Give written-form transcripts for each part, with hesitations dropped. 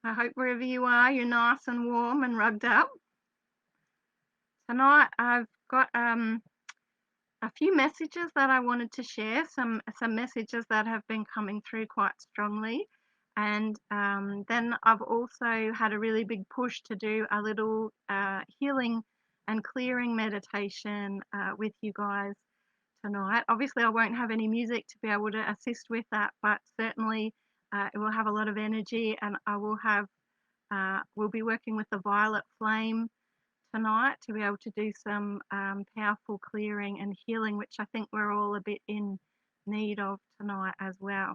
I hope wherever you are, you're nice and warm and rugged up. Tonight, I've got a few messages that I wanted to share, some messages that have been coming through quite strongly. And then I've also had a really big push to do a little healing and clearing meditation with you guys tonight. Obviously, I won't have any music to be able to assist with that, but certainly it will have a lot of energy, and we'll be working with the violet flame tonight to be able to do some powerful clearing and healing, which I think we're all a bit in need of tonight as well.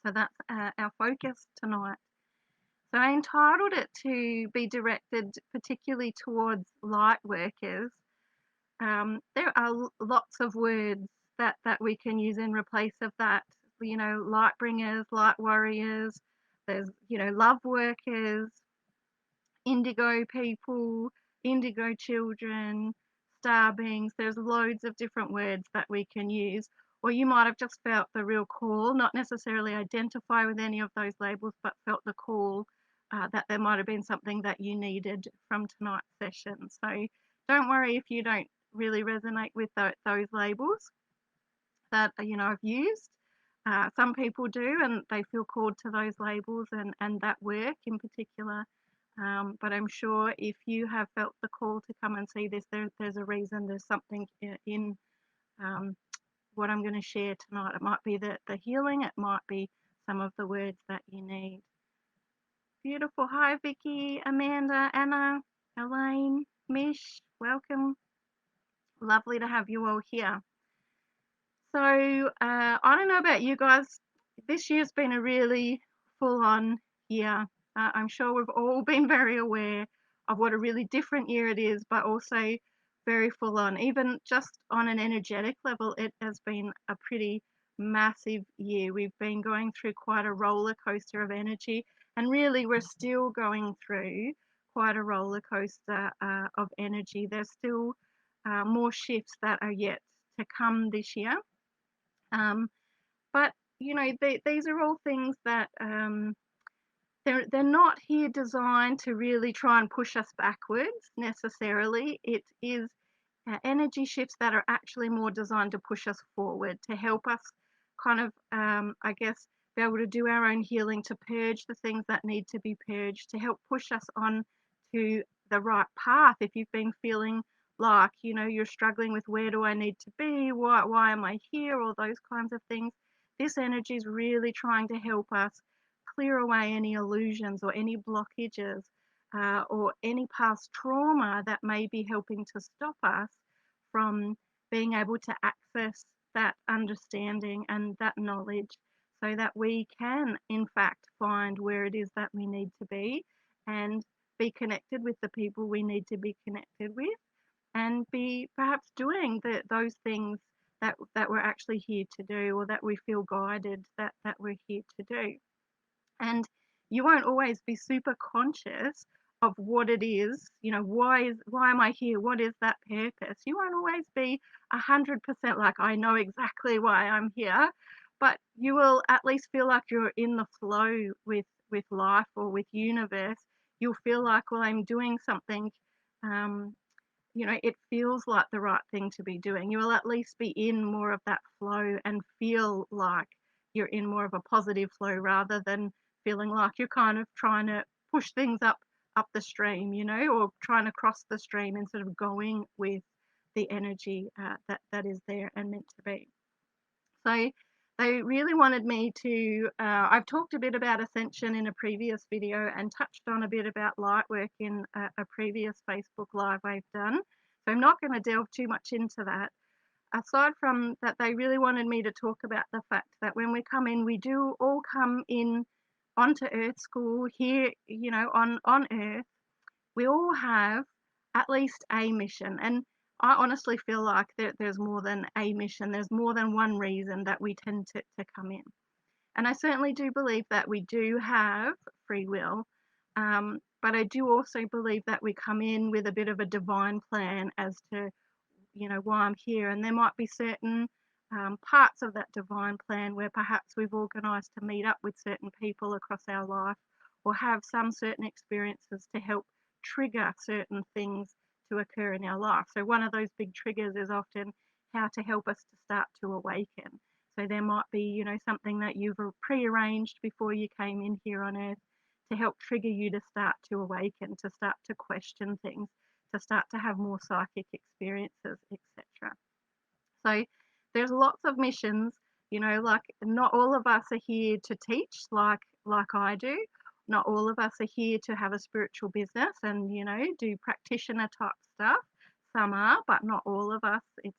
So that's our focus tonight. So I entitled it to be directed particularly towards light workers. There are lots of words that we can use in replace of that. Light bringers, light warriors. There's love workers, indigo people, indigo children, star beings. There's loads of different words that we can use. Or you might have just felt the real call, not necessarily identify with any of those labels, but felt the call that there might have been something that you needed from tonight's session. So don't worry if you don't really resonate with those labels that I've used. Some people do, and they feel called to those labels and that work in particular. But I'm sure if you have felt the call to come and see this, there's a reason, there's something in what I'm going to share tonight. It might be the healing, it might be some of the words that you need. Beautiful. Hi, Vicky, Amanda, Anna, Elaine, Mish, welcome. Lovely to have you all here. So I don't know about you guys. This year's been a really full-on year. I'm sure we've all been very aware of what a really different year it is, but also very full-on. Even just on an energetic level, it has been a pretty massive year. We've been going through quite a roller coaster of energy, and really we're still going through quite a roller coaster of energy. There's still more shifts that are yet to come this year. But these are all things that they're not here designed to really try and push us backwards necessarily. It is energy shifts that are actually more designed to push us forward, to help us kind of, I guess, be able to do our own healing, to purge the things that need to be purged, to help push us on to the right path. If you've been feeling like, you're struggling with where do I need to be, why am I here, all those kinds of things, this energy is really trying to help us clear away any illusions or any blockages or any past trauma that may be helping to stop us from being able to access that understanding and that knowledge, so that we can in fact find where it is that we need to and be connected with the people we need to be connected with, and be perhaps doing those things that we're actually here to do, or that we feel guided that we're here to do. And you won't always be super conscious of what it is, why am I here, what is that purpose. You won't always be 100% like, I know exactly why I'm here, but you will at least feel like you're in the flow with life or with universe. You'll feel like, well, I'm doing something, it feels like the right thing to be doing. You will at least be in more of that flow and feel like you're in more of a positive flow, rather than feeling like you're kind of trying to push things up the stream, or trying to cross the stream instead of going with the energy that is there and meant to be. So they really wanted me to, I've talked a bit about ascension in a previous video and touched on a bit about light work in a previous Facebook Live I've done. So I'm not going to delve too much into that. Aside from that, they really wanted me to talk about the fact that when we come in, we do all come in onto Earth School here, on Earth. We all have at least a mission. And I honestly feel like there's more than a mission. There's more than one reason that we tend to come in. And I certainly do believe that we do have free will. But I do also believe that we come in with a bit of a divine plan as to, why I'm here. And there might be certain parts of that divine plan where perhaps we've organised to meet up with certain people across our life, or have some certain experiences to help trigger certain things to occur in our life. So one of those big triggers is often how to help us to start to awaken. So there might be, something that you've prearranged before you came in here on earth to help trigger you to start to awaken, to start to question things, to start to have more psychic experiences, etc. So there's lots of missions, like not all of us are here to teach like I do. Not all of us are here to have a spiritual business and, do practitioner type stuff. Some are, but not all of us. It's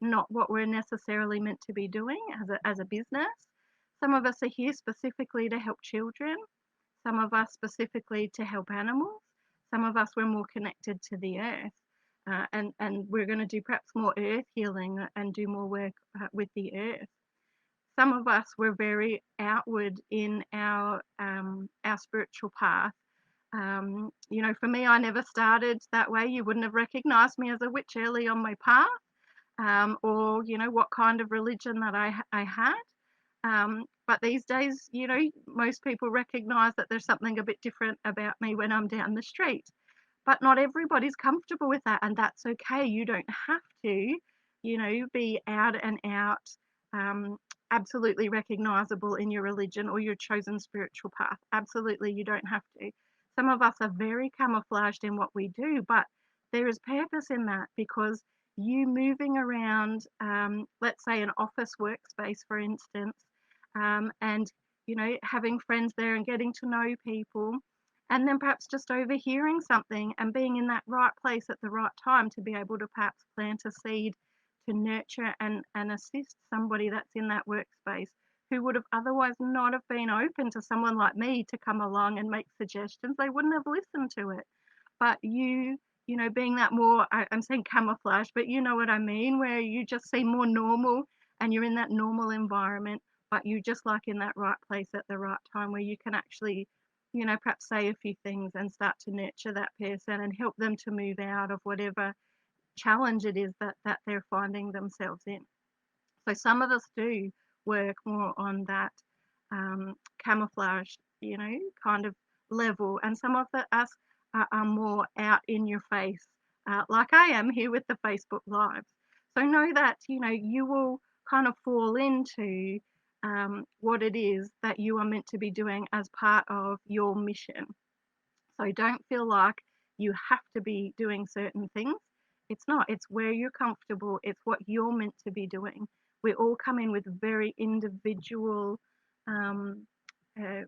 not what we're necessarily meant to be doing as a business. Some of us are here specifically to help children. Some of us specifically to help animals. Some of us we're more connected to the earth. And we're going to do perhaps more earth healing and do more work with the earth. Some of us were very outward in our spiritual path. For me, I never started that way. You wouldn't have recognized me as a witch early on my path, or what kind of religion that I had. But these days, most people recognize that there's something a bit different about me when I'm down the street. But not everybody's comfortable with that, and that's okay. You don't have to, be out and out, um, absolutely recognizable in your religion or your chosen spiritual path. Absolutely, you don't have to. Some of us are very camouflaged in what we do, but there is purpose in that, because you moving around, let's say an office workspace, for instance, and having friends there and getting to know people, and then perhaps just overhearing something and being in that right place at the right time to be able to perhaps plant a seed to nurture and assist somebody that's in that workspace who would have otherwise not have been open to someone like me to come along and make suggestions. They wouldn't have listened to it. But being that more, I'm saying camouflage, but you know what I mean, where you just seem more normal and you're in that normal environment, but you just like in that right place at the right time where you can actually, perhaps say a few things and start to nurture that person and help them to move out of whatever challenge it is that they're finding themselves in. So some of us do work more on that camouflage, kind of level, and some of us are more out in your face, like I am here with the Facebook Lives. So know that, you will kind of fall into what it is that you are meant to be doing as part of your mission. So don't feel like you have to be doing certain things. It's not. It's where you're comfortable. It's what you're meant to be doing. We all come in with very individual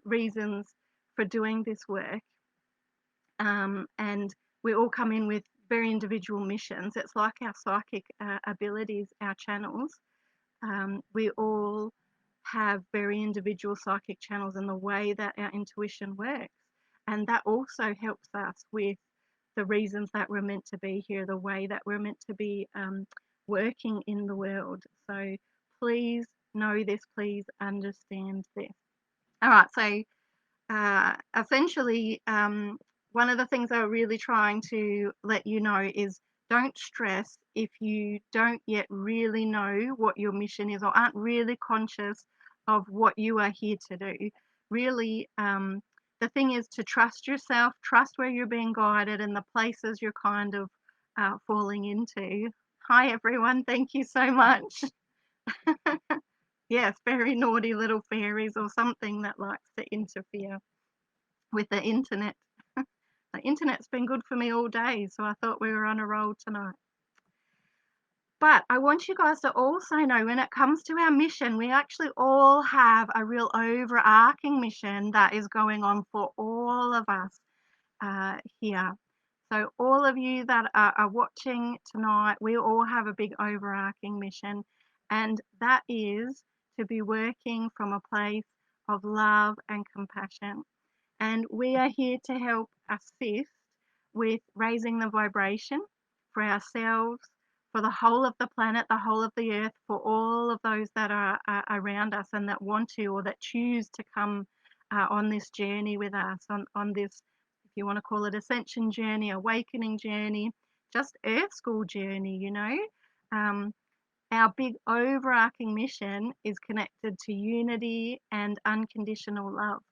reasons for doing this work. And we all come in with very individual missions. It's like our psychic abilities, our channels. We all have very individual psychic channels in the way that our intuition works. And that also helps us with the reasons that we're meant to be here, the way that we're meant to be working in the world. So please know this, please understand this. All right, so essentially, one of the things I'm really trying to let you know is don't stress if you don't yet really know what your mission is or aren't really conscious of what you are here to do. Really, the thing is to trust yourself, trust where you're being guided and the places you're kind of falling into. Hi, everyone. Thank you so much. Yes, very naughty little fairies or something that likes to interfere with the internet. The internet's been good for me all day, so I thought we were on a roll tonight. But I want you guys to also know when it comes to our mission, we actually all have a real overarching mission that is going on for all of us here. So all of you that are watching tonight, we all have a big overarching mission, and that is to be working from a place of love and compassion. And we are here to help assist with raising the vibration for ourselves, for the whole of the planet, the whole of the earth, for all of those that are around us and that want to or that choose to come on this journey with us, on this, if you want to call it ascension journey, awakening journey, just earth school journey, Our big overarching mission is connected to unity and unconditional love.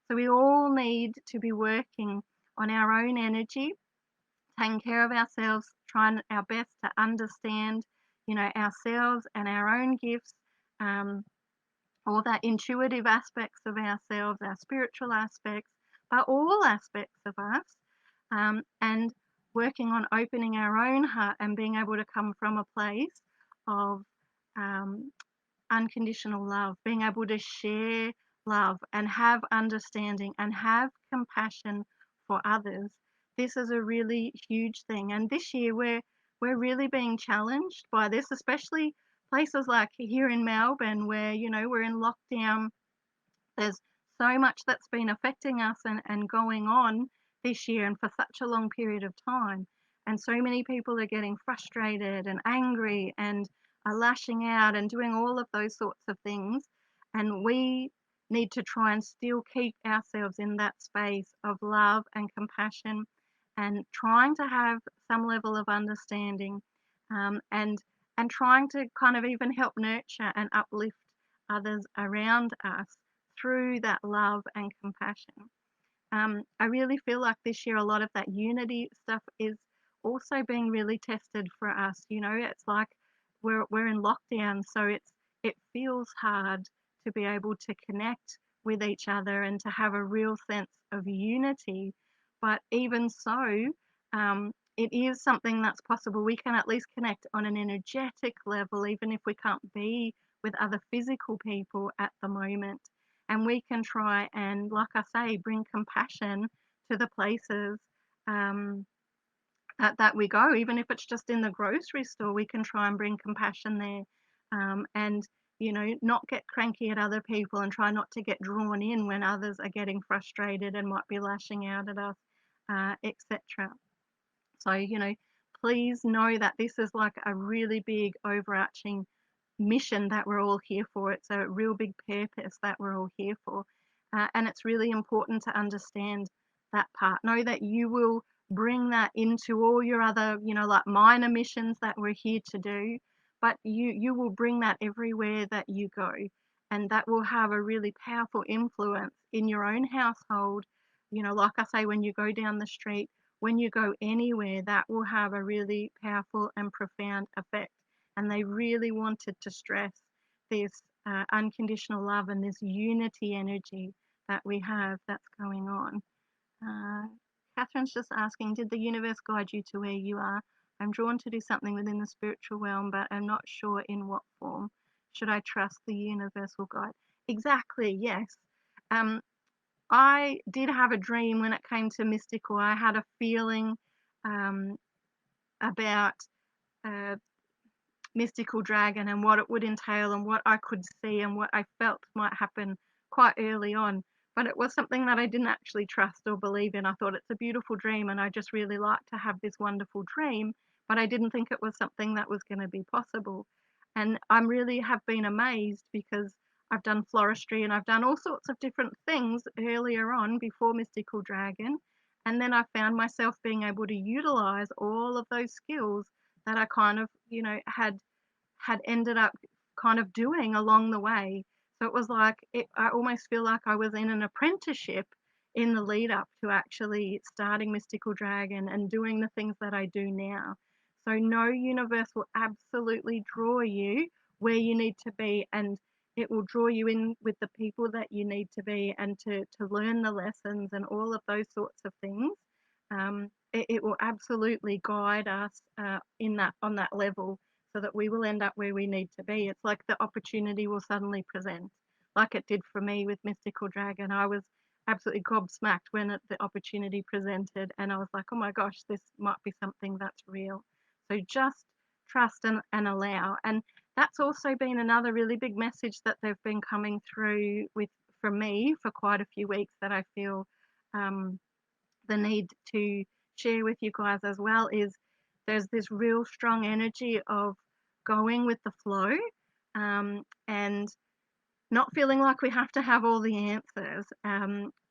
So we all need to be working on our own energy, taking care of ourselves, trying our best to understand, ourselves and our own gifts, um, all that intuitive aspects of ourselves, our spiritual aspects, but all aspects of us, and working on opening our own heart and being able to come from a place of um, unconditional love, being able to share love and have understanding and have compassion for others. This is a really huge thing. And this year we're really being challenged by this, especially places like here in Melbourne where, we're in lockdown. There's so much that's been affecting us and going on this year and for such a long period of time. And so many people are getting frustrated and angry and are lashing out and doing all of those sorts of things. And we need to try and still keep ourselves in that space of love and compassion and trying to have some level of understanding, and trying to kind of even help nurture and uplift others around us through that love and compassion. I really feel like this year a lot of that unity stuff is also being really tested for us. It's like we're in lockdown, so it feels hard to be able to connect with each other and to have a real sense of unity. But even so, it is something that's possible. We can at least connect on an energetic level, even if we can't be with other physical people at the moment. And we can try and, like I say, bring compassion to the places, um, that we go. Even if it's just in the grocery store, we can try and bring compassion there, and not get cranky at other people and try not to get drawn in when others are getting frustrated and might be lashing out at us, etc. So, please know that this is like a really big overarching mission that we're all here for. It's a real big purpose that we're all here for. And it's really important to understand that part. Know that you will bring that into all your other, like minor missions that we're here to do, but you will bring that everywhere that you go. And that will have a really powerful influence in your own household. Like I say, when you go down the street, when you go anywhere, that will have a really powerful and profound effect. And they really wanted to stress this unconditional love and this unity energy that we have that's going on. Uh, Catherine's just asking, did the universe guide you to where you are? I'm drawn to do something within the spiritual realm, but I'm not sure in what form. Should I trust the universal guide? Exactly, yes. Um, I did have a dream when it came to mystical. I had a feeling um, about uh, mystical dragon and what it would entail and what I could see and what I felt might happen quite early on. But it was something that I didn't actually trust or believe in. I thought it's a beautiful dream and I just really like to have this wonderful dream, but I didn't think it was something that was going to be possible. And I really have been amazed because I've done floristry and I've done all sorts of different things earlier on before Mystical Dragon. And then I found myself being able to utilize all of those skills that I kind of, had ended up kind of doing along the way. So it was like I almost feel like I was in an apprenticeship in the lead up to actually starting Mystical Dragon and doing the things that I do now. So no, universe will absolutely draw you where you need to be, and it will draw you in with the people that you need to be and to learn the lessons and all of those sorts of things. It will absolutely guide us in that on that level so that we will end up where we need to be. It's like the opportunity will suddenly present, like it did for me with Mystical Dragon. I was absolutely gobsmacked when the opportunity presented, and I was like, oh my gosh, this might be something that's real. So just trust and allow. And that's also been another really big message that they've been coming through with from me for quite a few weeks that I feel um, the need to share with you guys as well is there's this real strong energy of going with the flow, and not feeling like we have to have all the answers.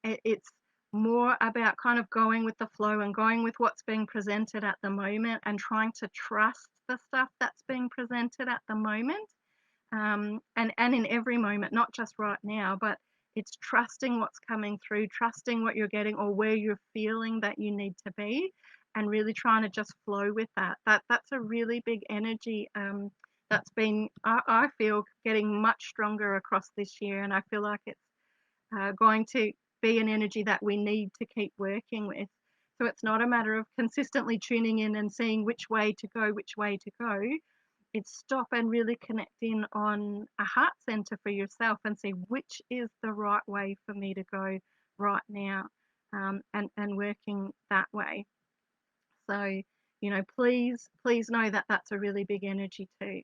It's more about kind of going with the flow and going with what's being presented at the moment and trying to trust the stuff that's being presented at the moment, and in every moment, not just right now, but It's trusting what's coming through, trusting what you're getting or where you're feeling that you need to be, and really trying to just flow with that. That's a really big energy, that's been, I feel, getting much stronger across this year, and I feel like it's going to be an energy that we need to keep working with. So it's not a matter of consistently tuning in and seeing which way to go, which way to go. It's stop and really connect in on a heart center for yourself and see which is the right way for me to go right now, and working that way. So, please know that that's a really big energy too.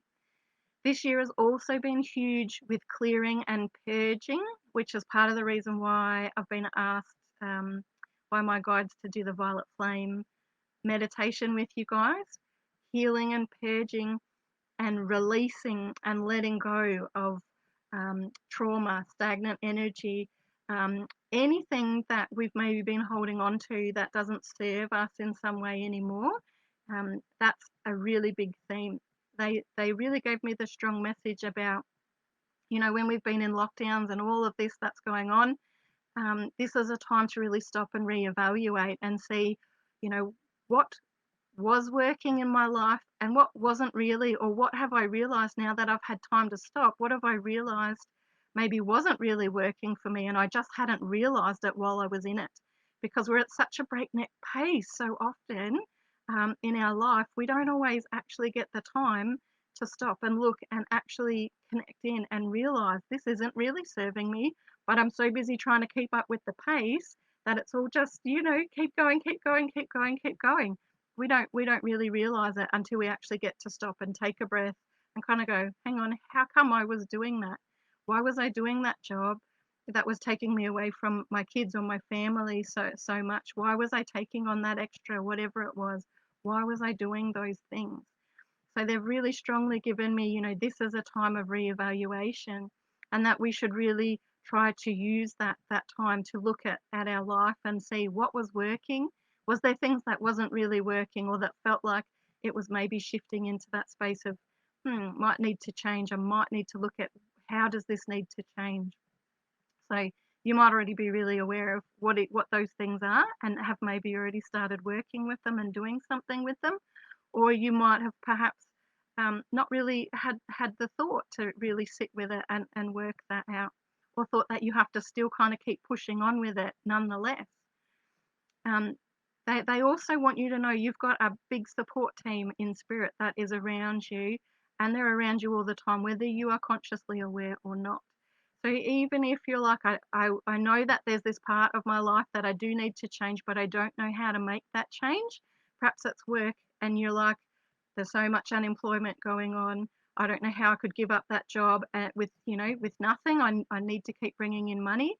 This year has also been huge with clearing and purging, which is part of the reason why I've been asked by my guides to do the violet flame meditation with you guys. Healing and purging and releasing and letting go of trauma, stagnant energy, anything that we've maybe been holding on to that doesn't serve us in some way anymore. That's a really big theme. They really gave me the strong message about, when we've been in lockdowns and all of this that's going on, this is a time to really stop and reevaluate and see, what was working in my life and what wasn't really, or what have I realized now that I've had time to stop? What have I realized maybe wasn't really working for me and I just hadn't realized it while I was in it? Because we're at such a breakneck pace so often, in our life, we don't always actually get the time to stop and look and actually connect in and realize this isn't really serving me, but I'm so busy trying to keep up with the pace that it's all just, keep going, keep going, keep going, keep going. We don't really realize it until we actually get to stop and take a breath and kind of go, hang on, how come I was doing that? Why was I doing that job that was taking me away from my kids or my family so much? Why was I taking on that extra, whatever it was? Why was I doing those things? So they've really strongly given me, this is a time of reevaluation, and that we should really try to use that time to look at our life and see what was working. Was there things that wasn't really working or that felt like it was maybe shifting into that space of, might need to change. I might need to look at how does this need to change. So you might already be really aware of what those things are and have maybe already started working with them and doing something with them, or you might have perhaps not really had the thought to really sit with it and work that out, or thought that you have to still kind of keep pushing on with it nonetheless. Um, they also want you to know you've got a big support team in spirit that is around you, and they're around you all the time, whether you are consciously aware or not. So even if you're like, I know that there's this part of my life that I do need to change, but I don't know how to make that change. Perhaps it's work and you're like, there's so much unemployment going on. I don't know how I could give up that job with nothing. I need to keep bringing in money.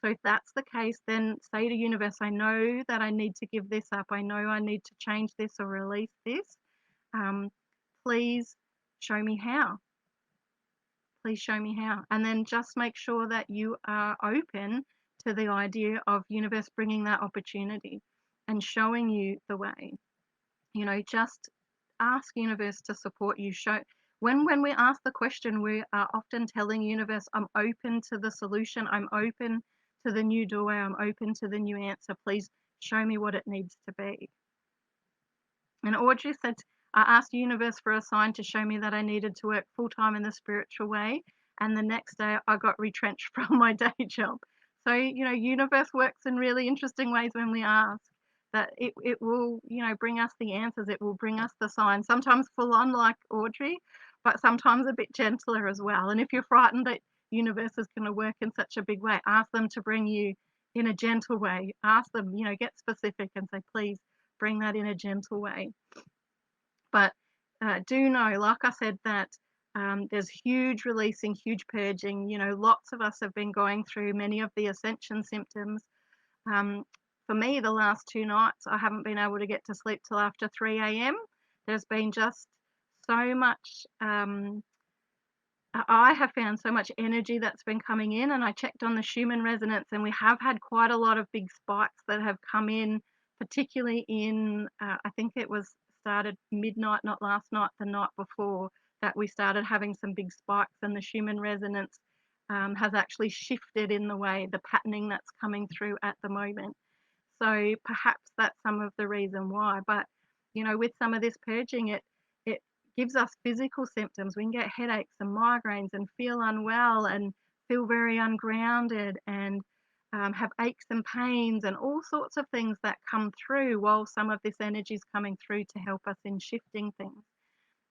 So if that's the case, then say to universe, I know that I need to give this up. I know I need to change this or release this. Um, Please show me how. Please show me how. And then just make sure that you are open to the idea of universe bringing that opportunity and showing you the way. Just ask universe to support you. When we ask the question, we are often telling universe, I'm open to the solution. I'm open to the new doorway. I'm open to the new answer. Please show me what it needs to be. And Audrey said, I asked the universe for a sign to show me that I needed to work full time in the spiritual way. And the next day I got retrenched from my day job. So, universe works in really interesting ways when we ask. That it will, bring us the answers. It will bring us the signs, sometimes full on like Audrey, but sometimes a bit gentler as well. And if you're frightened that universe is going to work in such a big way, ask them to bring you in a gentle way. Ask them, get specific and say, please bring that in a gentle way. But do know, like I said, that there's huge releasing, huge purging. Lots of us have been going through many of the ascension symptoms. For me, the last 2 nights, I haven't been able to get to sleep till after 3 a.m. There's been just so much, I have found so much energy that's been coming in, and I checked on the Schumann resonance, and we have had quite a lot of big spikes that have come in, particularly in, I think it was started midnight, not last night, the night before, that we started having some big spikes in the Schumann resonance. has actually shifted in the way the patterning that's coming through at the moment. So perhaps that's some of the reason why. But with some of this purging, it gives us physical symptoms. We can get headaches and migraines and feel unwell and feel very ungrounded and have aches and pains and all sorts of things that come through while some of this energy is coming through to help us in shifting things.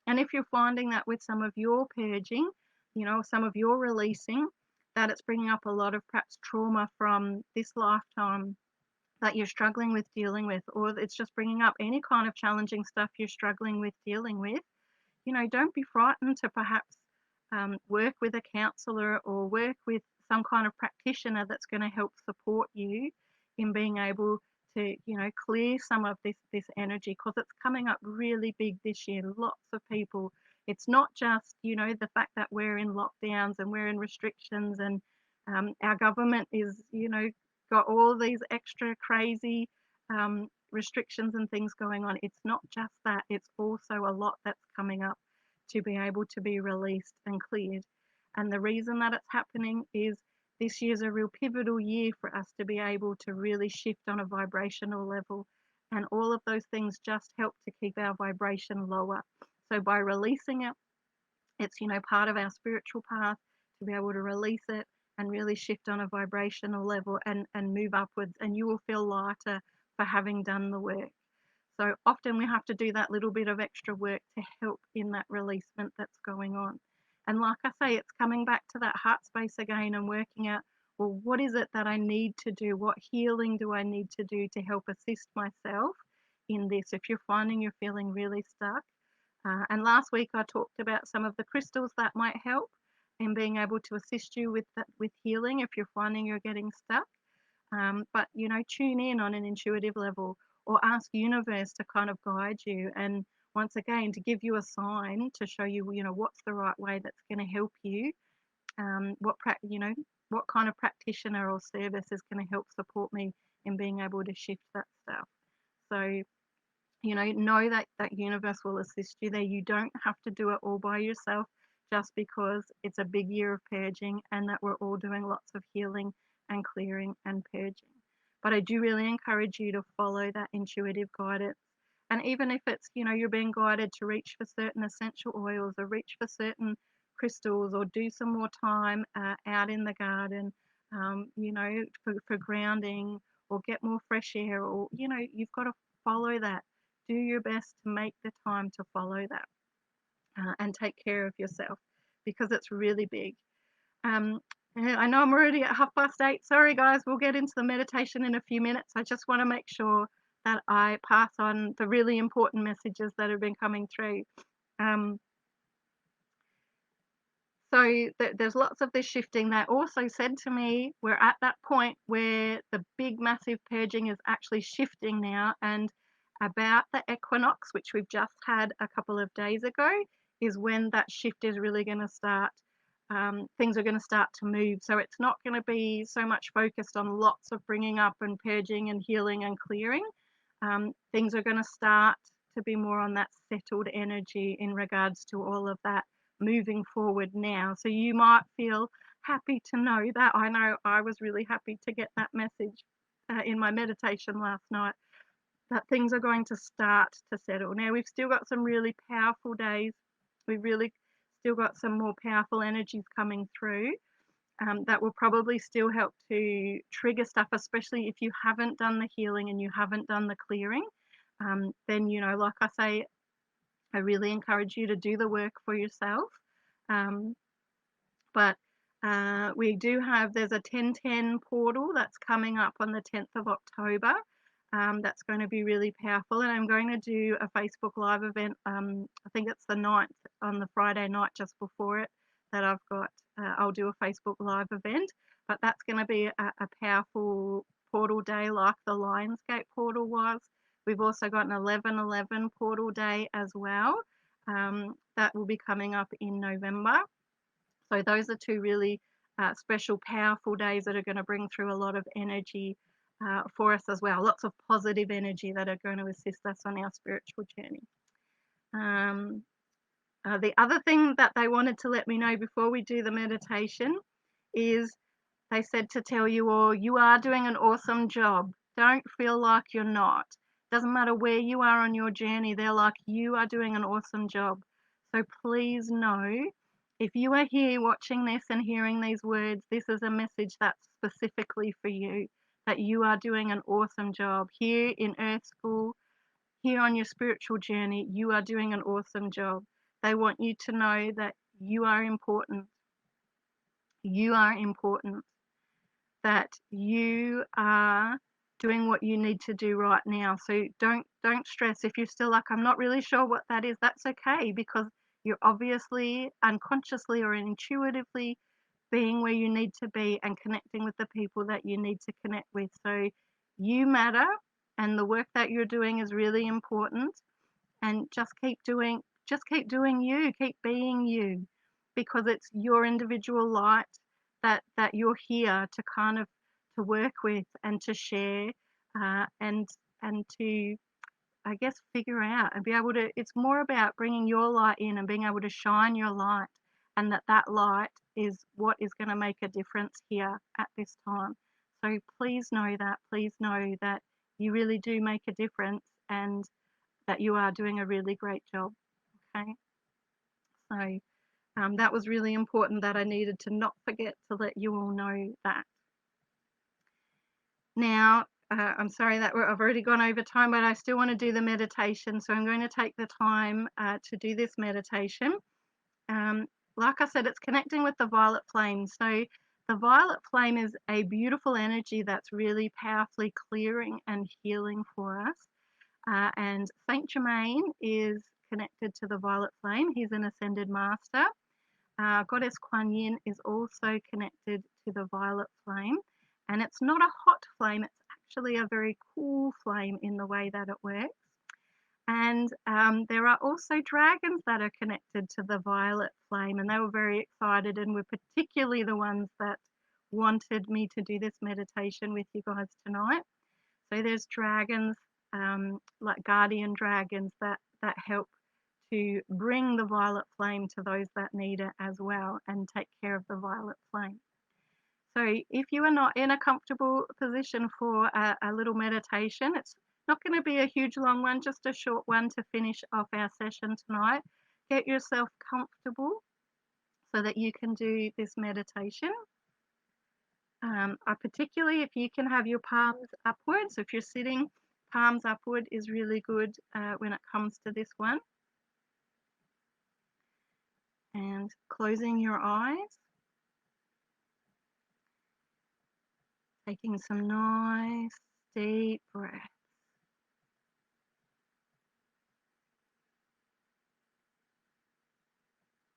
And if you're finding that with some of your purging, some of your releasing, that it's bringing up a lot of perhaps trauma from this lifetime that you're struggling with dealing with, or it's just bringing up any kind of challenging stuff you're struggling with dealing with, don't be frightened to perhaps work with a counselor or work with some kind of practitioner that's going to help support you in being able to, clear some of this energy, because it's coming up really big this year. Lots of people. It's not just, the fact that we're in lockdowns and we're in restrictions and our government is, got all these extra crazy restrictions and things going on. It's not just that, it's also a lot that's coming up to be able to be released and cleared. And the reason that it's happening is this year's a real pivotal year for us to be able to really shift on a vibrational level. And all of those things just help to keep our vibration lower. So by releasing it, it's, part of our spiritual path to be able to release it and really shift on a vibrational level and move upwards. And you will feel lighter for having done the work. So often we have to do that little bit of extra work to help in that releasement that's going on. And like I say, it's coming back to that heart space again and working out, well, what is it that I need to do? What healing do I need to do to help assist myself in this? If you're finding you're feeling really stuck. And last week I talked about some of the crystals that might help in being able to assist you with that, with healing if you're finding you're getting stuck. But tune in on an intuitive level or ask universe to kind of guide you, and once again to give you a sign to show you what's the right way that's going to help you, what kind of practitioner or service is going to help support me in being able to shift that stuff. So know that that universe will assist you there. You don't have to do it all by yourself, just because it's a big year of purging and that we're all doing lots of healing and clearing and purging. But I do really encourage you to follow that intuitive guidance. And even if it's, you're being guided to reach for certain essential oils or reach for certain crystals or do some more time out in the garden, for grounding or get more fresh air, or, you've got to follow that. Do your best to make the time to follow that and take care of yourself, because it's really big. I know I'm already at 8:30. Sorry, guys, we'll get into the meditation in a few minutes. I just want to make sure that I pass on the really important messages that have been coming through. So there's lots of this shifting. They also said to me, we're at that point where the big, massive purging is actually shifting now. And about the equinox, which we've just had a couple of days ago, is when that shift is really going to start. Things are going to start to move. So it's not going to be so much focused on lots of bringing up and purging and healing and clearing. Things are going to start to be more on that settled energy in regards to all of that moving forward now. So you might feel happy to know that. I know I was really happy to get that message in my meditation last night, that things are going to start to settle. Now, we've still got some really powerful days. We've really still got some more powerful energies coming through that will probably still help to trigger stuff, especially if you haven't done the healing and you haven't done the clearing. Then, like I say, I really encourage you to do the work for yourself. But we do have, there's a 1010 portal that's coming up on the 10th of October. That's going to be really powerful. And I'm going to do a Facebook Live event. I think it's the 9th, on the Friday night just before it, that I've got, I'll do a Facebook Live event. But that's going to be a powerful portal day like the Lionsgate portal was. We've also got an 11/11 portal day as well. That will be coming up in November. So those are two really special, powerful days that are going to bring through a lot of energy for us as well. Lots of positive energy that are going to assist us on our spiritual journey. The other thing that they wanted to let me know before we do the meditation is they said to tell you all, you are doing an awesome job. Don't feel like you're not. Doesn't matter where you are on your journey, they're like, you are doing an awesome job. So please know, if you are here watching this and hearing these words, this is a message that's specifically for you, that you are doing an awesome job. Here in Earth School, here on your spiritual journey, you are doing an awesome job. They want you to know that you are important. You are important. That you are doing what you need to do right now. So don't stress. If you're still like, I'm not really sure what that is, that's okay, because you're obviously unconsciously or intuitively being where you need to be and connecting with the people that you need to connect with. So you matter, and the work that you're doing is really important, and just keep doing you, keep being you, because it's your individual light that you're here to kind of to work with and to share, and to, I guess, figure out and be able to. It's more about bringing your light in and being able to shine your light, and that light is what is going to make a difference here at this time. So please know that you really do make a difference, and that you are doing a really great job. Okay, so that was really important, that I needed to not forget to let you all know that. Now, I'm sorry that I've already gone over time, but I still want to do the meditation. So I'm going to take the time to do this meditation. Um, like I said, it's connecting with the violet flame. So the violet flame is a beautiful energy that's really powerfully clearing and healing for us. And Saint Germain is connected to the violet flame. He's an ascended master. Goddess Kuan Yin is also connected to the violet flame. And it's not a hot flame, it's actually a very cool flame in the way that it works. And there are also dragons that are connected to the violet flame, and they were very excited and were particularly the ones that wanted me to do this meditation with you guys tonight. So there's dragons, like guardian dragons, that help to bring the violet flame to those that need it as well, and take care of the violet flame. So if you are not in a comfortable position for a little meditation, it's not going to be a huge long one, just a short one to finish off our session tonight. Get yourself comfortable so that you can do this meditation. Particularly if you can have your palms upwards. If you're sitting, palms upward is really good when it comes to this one. And closing your eyes, taking some nice deep breaths.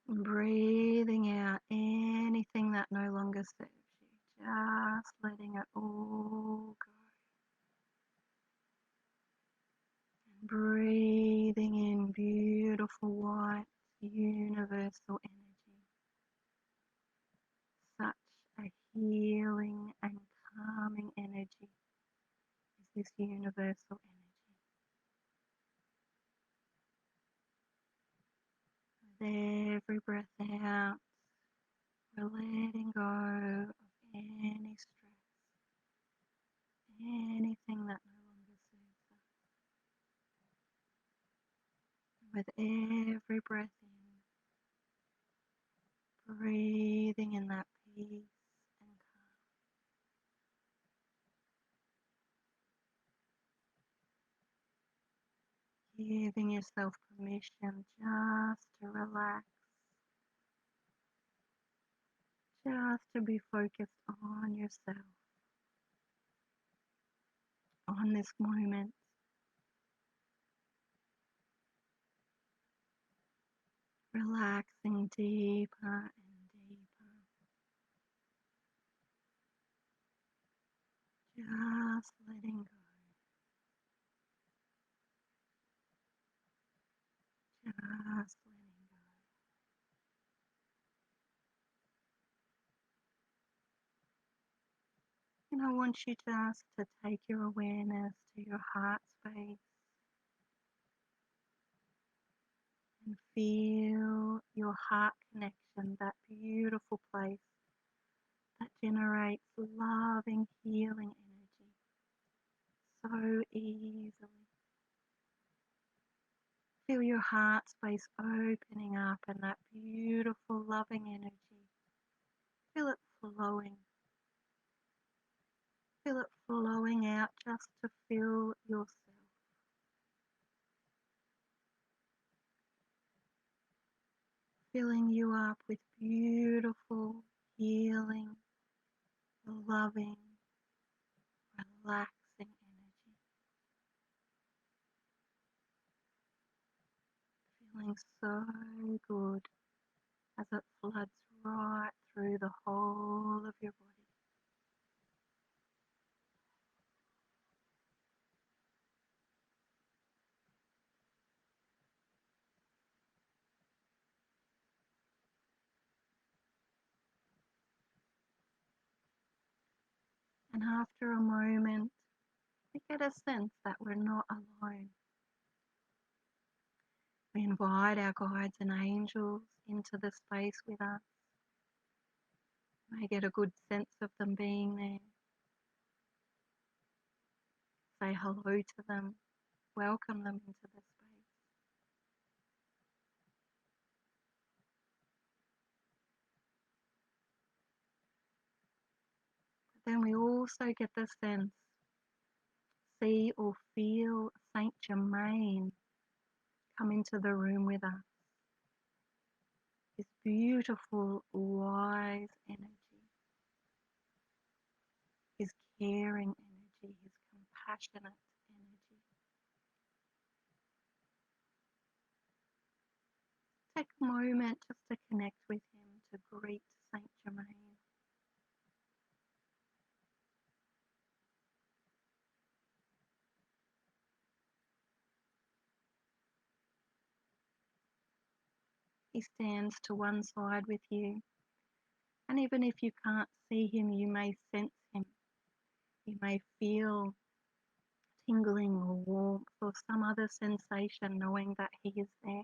Breathing out anything that no longer serves you, just letting it all go. Breathing in beautiful white universal energy. Such a healing and calming energy is this universal energy. With every breath out, we're letting go of any stress, anything that no longer serves us. With every breath in, breathing in that peace and calm. Giving yourself permission just to relax, just to be focused on yourself, on this moment. Relaxing deeper and deeper. Just letting go. Just letting go. And I want you just to take your awareness to your heart space and feel your heart connection, that beautiful place that generates loving, healing energy so easily. Feel your heart space opening up and that beautiful, loving energy. Feel it flowing. Feel it flowing out just to fill yourself. Filling you up with beautiful, healing, loving, relaxing energy. Feeling so good as it floods right through the whole of your body. And after a moment, we get a sense that we're not alone. We invite our guides and angels into the space with us. We get a good sense of them being there. Say hello to them. Welcome them into the space. But then we also get the sense, see or feel Saint Germain come into the room with us. His beautiful, wise energy, his caring energy, his compassionate energy. Take a moment just to connect with him, to greet Saint Germain. He stands to one side with you, and even if you can't see him, you may sense him. You may feel tingling or warmth or some other sensation knowing that he is there.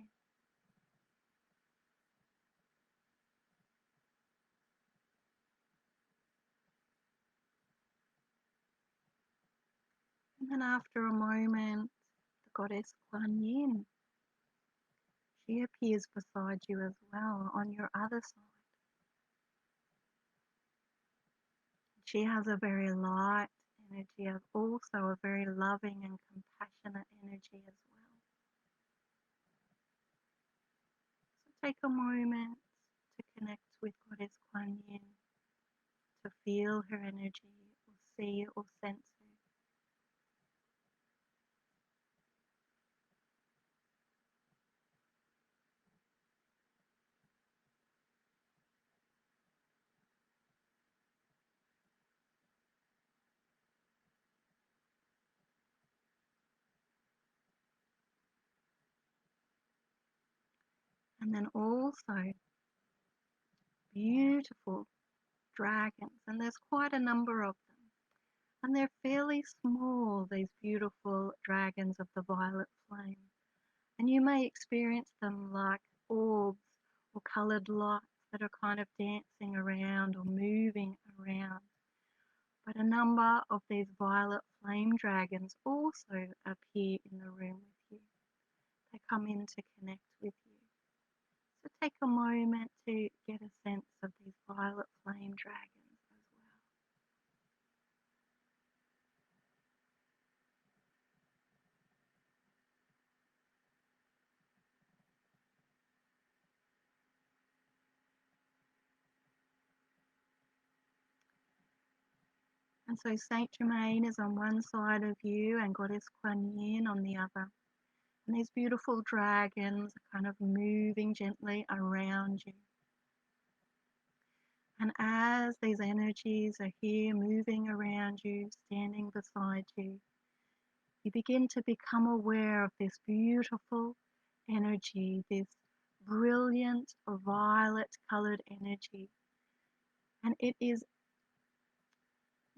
And then after a moment, the goddess Kuan Yin, she appears beside you as well on your other side. She has a very light energy, also a very loving and compassionate energy as well. So take a moment to connect with Goddess Kuan Yin, to feel her energy or see or sense her. And then also beautiful dragons, and there's quite a number of them. And they're fairly small, these beautiful dragons of the violet flame. And you may experience them like orbs or coloured lights that are kind of dancing around or moving around. But a number of these violet flame dragons also appear in the room with you. They come in to connect with you. So take a moment to get a sense of these violet flame dragons as well. And so Saint Germain is on one side of you and Goddess Kuan Yin on the other. And these beautiful dragons are kind of moving gently around you. And as these energies are here moving around you, standing beside you, you begin to become aware of this beautiful energy, this brilliant violet colored energy. And it is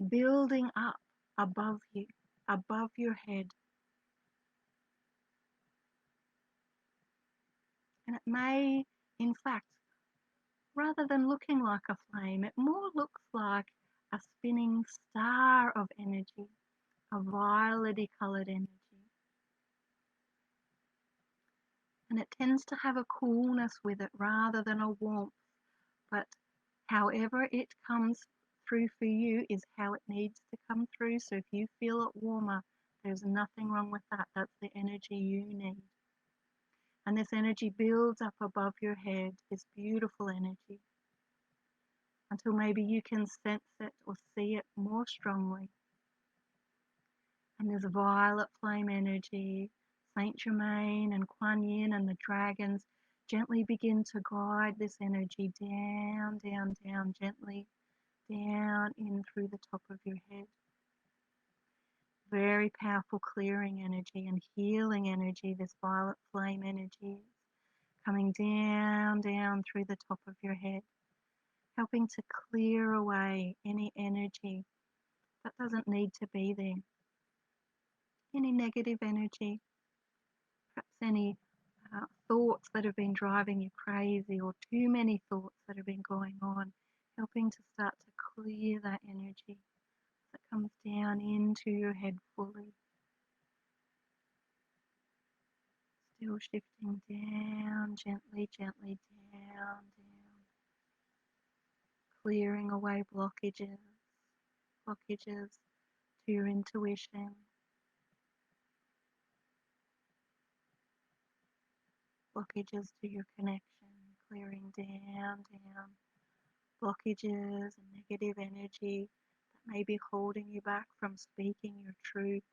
building up above you, above your head. And it may, in fact, rather than looking like a flame, it more looks like a spinning star of energy, a violety coloured energy. And it tends to have a coolness with it rather than a warmth. But however it comes through for you is how it needs to come through. So if you feel it warmer, there's nothing wrong with that. That's the energy you need. And this energy builds up above your head, this beautiful energy, until maybe you can sense it or see it more strongly. And this violet flame energy, Saint Germain and Kuan Yin and the dragons gently begin to guide this energy down, down, down, gently down in through the top of your head. Very powerful clearing energy and healing energy, this violet flame energy coming down, down through the top of your head, helping to clear away any energy that doesn't need to be there. Any negative energy, perhaps any thoughts that have been driving you crazy or too many thoughts that have been going on, helping to start to clear that energy that comes down into your head fully. Still shifting down, gently, gently down, down. Clearing away blockages to your intuition, blockages to your connection, clearing down, down. Blockages and negative energy that may be holding you back from speaking your truth.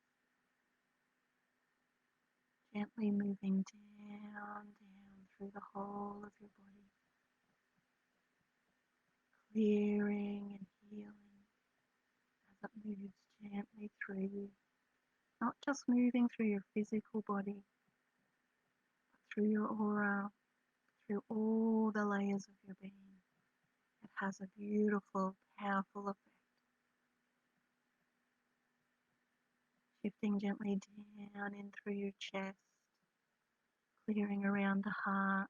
Gently moving down, down through the whole of your body. Clearing and healing as it moves gently through you. Not just moving through your physical body, but through your aura, through all the layers of your being. It has a beautiful, powerful effect. Shifting gently down in through your chest, clearing around the heart,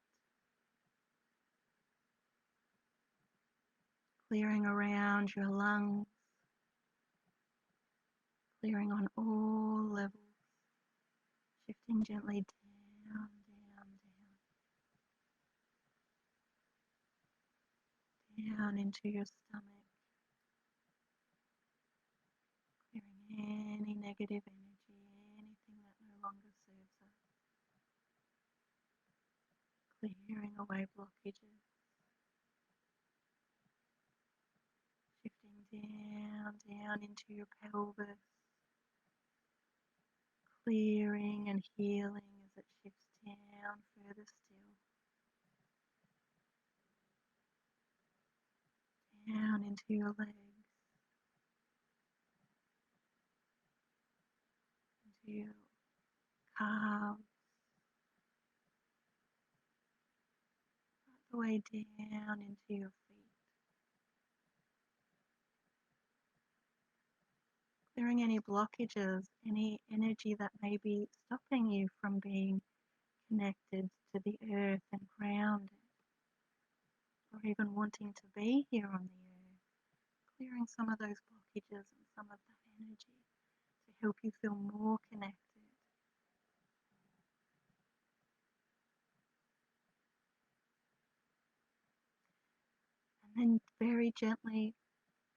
clearing around your lungs, clearing on all levels, shifting gently down, down, down, down into your stomach, clearing any negative energy, anything that no longer serves us, clearing away blockages, shifting down, down into your pelvis, clearing and healing as it shifts down further still, down into your legs, into your calves, right the way down into your feet. Clearing any blockages, any energy that may be stopping you from being connected to the earth and grounded, or even wanting to be here on the earth. Clearing some of those blockages and some of that energy to help you feel more connected. And then very gently,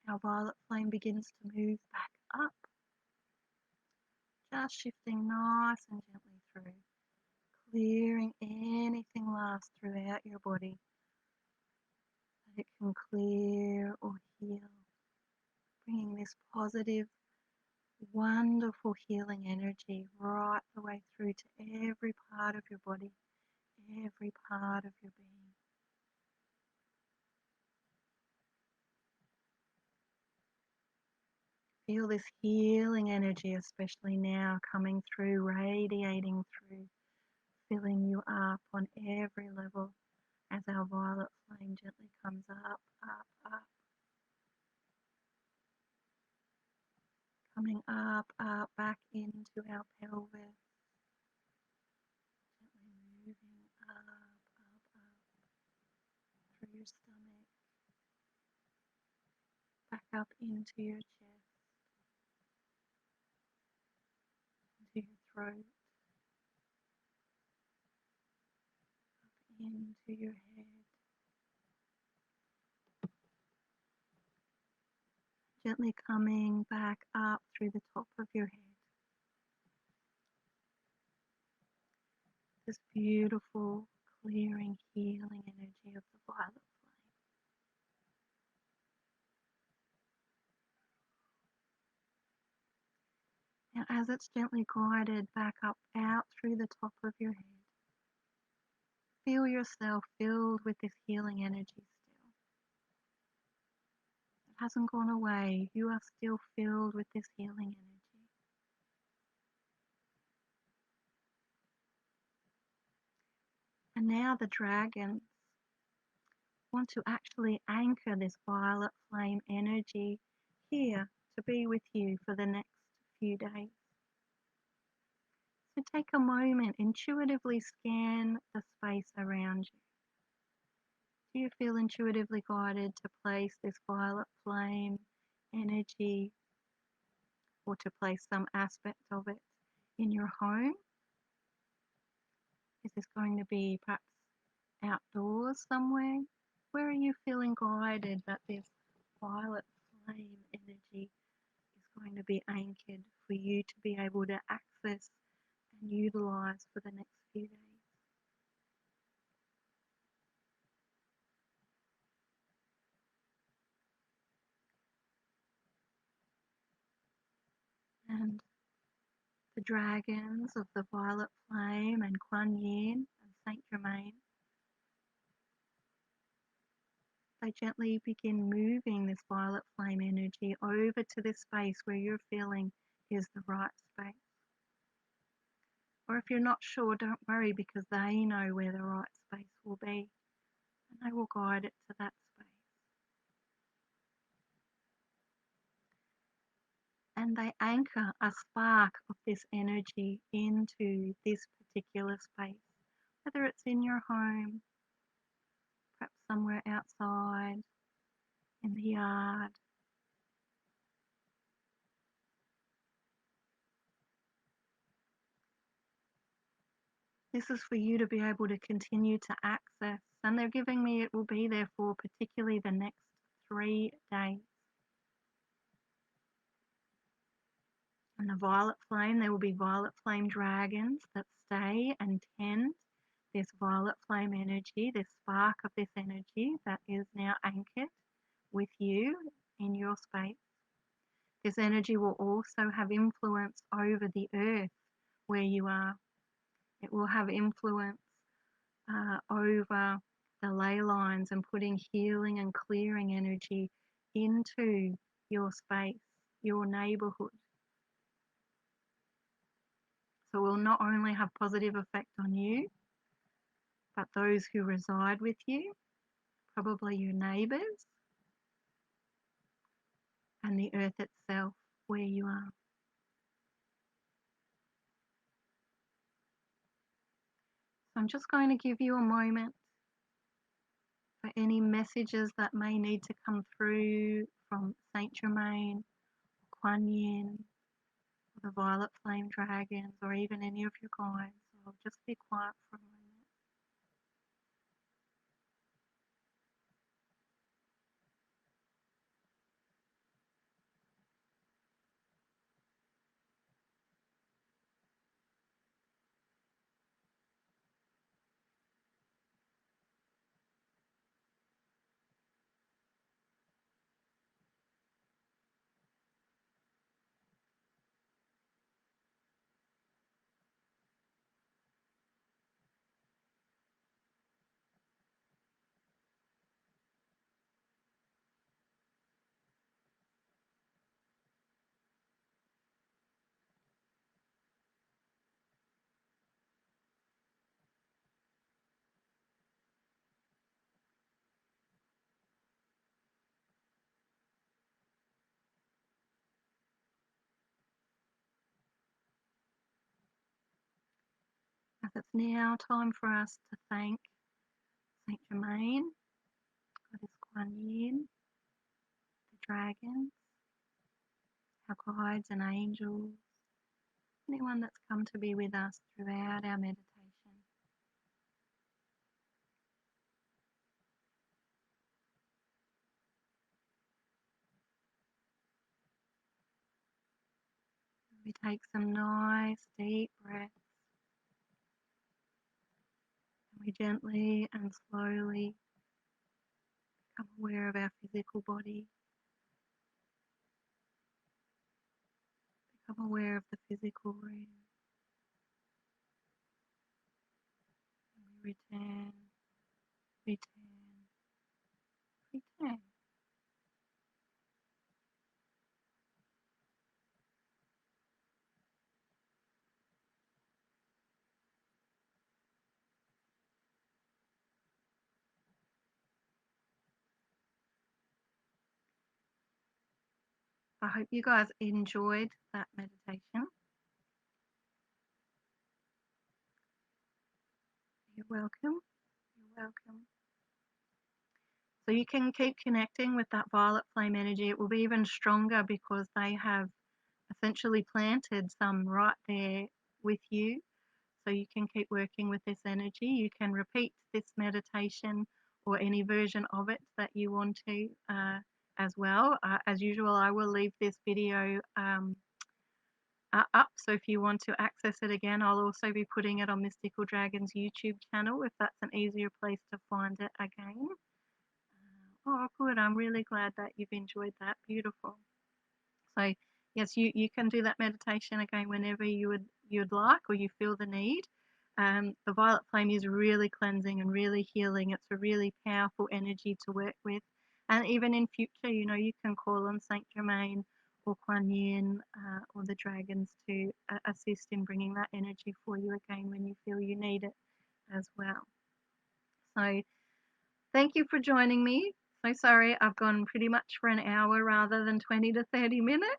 our violet flame begins to move back up, just shifting nice and gently through, clearing anything last throughout your body that it can clear or heal, bringing this positive, wonderful healing energy right the way through to every part of your body, every part of your being. Feel this healing energy, especially now, coming through, radiating through, filling you up on every level as our violet flame gently comes up, up, up, coming up, up, back into our pelvis, gently moving up, up, up through your stomach, up into your chest, into your throat, up into your head, gently coming back up through the top of your head. This beautiful, clearing, healing energy of the violet flame. Now, as it's gently guided back up out through the top of your head, feel yourself filled with this healing energy still. It hasn't gone away. You are still filled with this healing energy. And now the dragons want to actually anchor this violet flame energy here to be with you for the next few days. So take a moment, intuitively scan the space around you. Do you feel intuitively guided to place this violet flame energy or to place some aspect of it in your home? Is this going to be perhaps outdoors somewhere? Where are you feeling guided that this violet flame energy is going to be anchored for you to be able to access and utilize for the next few days? And the dragons of the violet flame and Kuan Yin and Saint Germain, they gently begin moving this violet flame energy over to this space where you're feeling is the right space. Or if you're not sure, don't worry, because they know where the right space will be and they will guide it to that space. And they anchor a spark of this energy into this particular space, whether it's in your home, perhaps somewhere outside, in the yard. This is for you to be able to continue to access, and they're giving me it will be there for particularly the next 3 days. And the violet flame, there will be violet flame dragons that stay and tend this violet flame energy, this spark of this energy that is now anchored with you in your space. This energy will also have influence over the earth where you are. It will have influence over the ley lines and putting healing and clearing energy into your space, your neighborhood. So it will not only have positive effect on you, but those who reside with you, probably your neighbors, and the earth itself where you are. So I'm just going to give you a moment for any messages that may need to come through from Saint Germain, Kuan Yin, or the violet flame dragons, or even any of your guides. So I'll just be quiet for a moment. As it's now time for us to thank Saint Germain, Goddess Kuan Yin, the dragons, our guides and angels, anyone that's come to be with us throughout our meditation. We take some nice deep breaths, and we gently and slowly become aware of our physical body, become aware of the physical room. And we return, return, return. I hope you guys enjoyed that meditation. You're welcome. You're welcome. So you can keep connecting with that violet flame energy. It will be even stronger because they have essentially planted some right there with you. So you can keep working with this energy. You can repeat this meditation or any version of it that you want to as well. As usual, I will leave this video up. So if you want to access it again, I'll also be putting it on Mystical Dragons YouTube channel if that's an easier place to find it again. Oh, good. I'm really glad that you've enjoyed that. Beautiful. So yes, you can do that meditation again whenever you'd like or you feel the need. The violet flame is really cleansing and really healing. It's a really powerful energy to work with. And even in future, you can call on Saint Germain or Kuan Yin or the dragons to assist in bringing that energy for you again when you feel you need it as well. So thank you for joining me. So sorry I've gone pretty much for an hour rather than 20 to 30 minutes.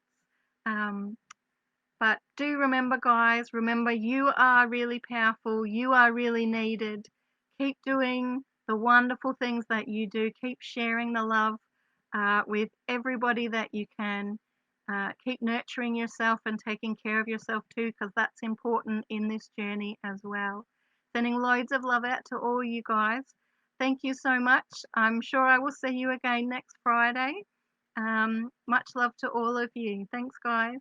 But do remember, guys, remember you are really powerful. You are really needed. Keep doing the wonderful things that you do. Keep sharing the love with everybody that you can. Keep nurturing yourself and taking care of yourself too, because that's important in this journey as well. Sending loads of love out to all you guys. Thank you so much. I'm sure I will see you again next Friday. Much love to all of you. Thanks, guys.